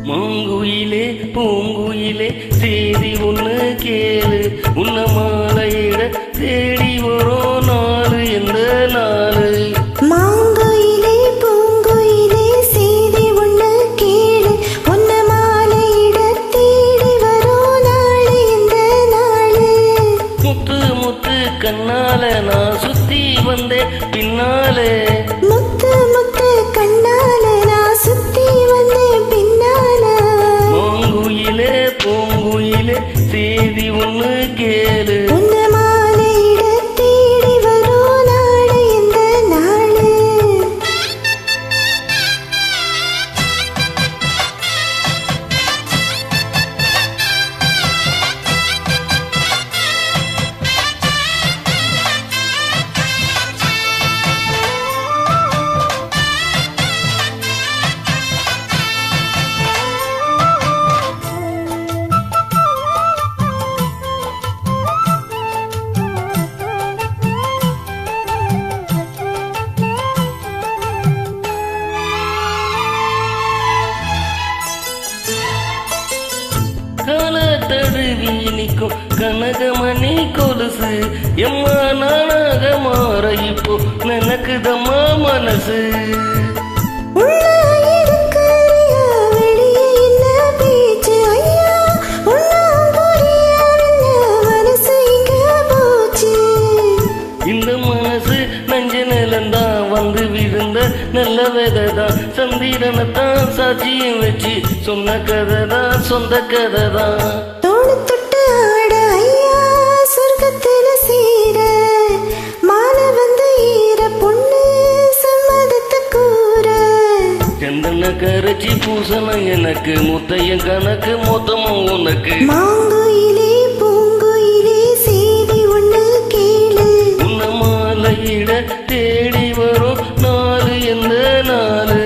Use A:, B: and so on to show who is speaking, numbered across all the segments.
A: மாங்குயிலே பூங்குயிலே செய்தி ஒண்ணு கேளு, உன்ன மாலையிட தேடி வரும் நாளு எந்த நாளு.
B: மாங்குயிலே பூங்குயிலே செய்தி ஒண்ணு கேளு, உன்ன மாலையிட தேடி வரும் நாளு எந்த நாளு.
A: முத்து முத்து கண்ணால நான் சுத்தி வந்தேன் பின்னாலே,
B: முத்து முத்து கண்ணால நான் சுத்தி வந்தேன் பின்னால.
A: மாங்குயிலே பூங்குயிலே செய்தி ஒண்ணு கேளு,
B: உன்ன மாலையிட தேடி வரும் நாளு எந்த நாளு.
A: கால தழுவி நிற்கும் கனகமணி கொலுசு, எம்மா நானாக மாற இப்போ நினைக்குதம்மா மனசு.
B: உள்ள இருக்கிறியா வெளியே என்ன பேச்சு ஐயா, ஒன்னும் புரியவில்லை மனசு இங்க போச்சு.
A: இந்த மனசு நஞ்ச நிலந்தான் வந்து விழுந்த நல்ல விதைதான், சந்திரனைத்தான் சாட்சியம் வச்சு சொன்ன கதைதான் சொந்த கதைதான்.
B: தோணு தொட்டு ஆட ஐயா சொர்க்கத்துல சேர, மாலை வந்து ஈர பொண்ணு சம்மதத்தை கூற.
A: சந்தன கரைச்சி பூசணம் எனக்கு முத்தையன் கணக்கு மொத்தமும் உனக்கு.
B: மாங்குயிலே பூங்குயிலே செய்தி ஒண்ணு கேளு,
A: உன்ன மாலையிட தேடி வரும் நாலு எந்த நாளு.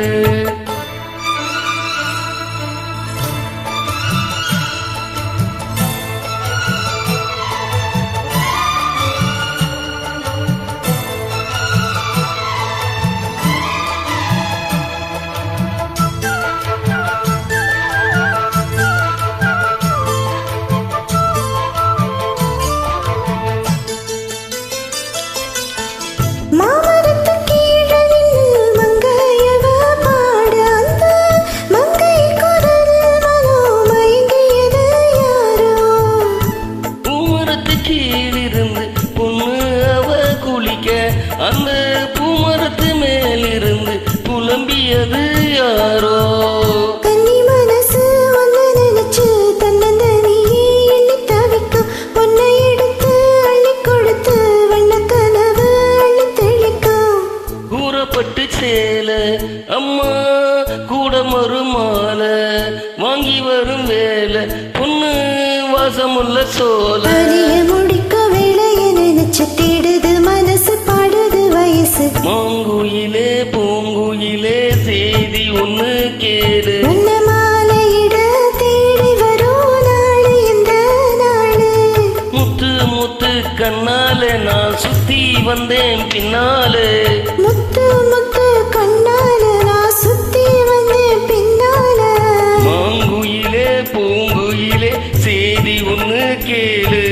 B: மாமரத்து கீழே நின்னு மங்கையவ பாட, அந்த மங்கை குரலில் மனம் மயங்கியது யாரோ.
A: பூமரத்து கீழிருந்து பொண்ணு அவ குளிக்க, அந்த பூமரத்து மேலிருந்து புலம்பியது யாரோ.
B: கன்னி மனசு ஒன்னு நினைச்சு தன்னந்தனியே எண்ணி தவிக்கும், பொன்னை எடுத்து அள்ளி கொடுத்து வண்ண கனவு அள்ளி தெளிக்கும்.
A: கூறப்பட்டு சேல அம்மா கூட மறுமாலை வாங்கி வரும் வேலை, பொண்ணு வாசமுள்ள சோல.
B: அரிய முடிக்க வேலையை நினைச்சு தேடுது மனசு பாடுது வயசு.
A: மாங்குயிலே பூங்குயிலே செய்தி ஒண்ணு கேளு,
B: உன்ன மாலையிட தேடி வரும் நாளு எந்த நாளு.
A: முத்து முத்து கண்ணால நான் சுத்தி வந்தேன் பின்னாலே,
B: முத்து முத்து கண்ணால நான் சுத்தி வந்தேன் பின்னால.
A: மாங்குயிலே பூங்குயிலே செய்தி ஒண்ணு கேளு.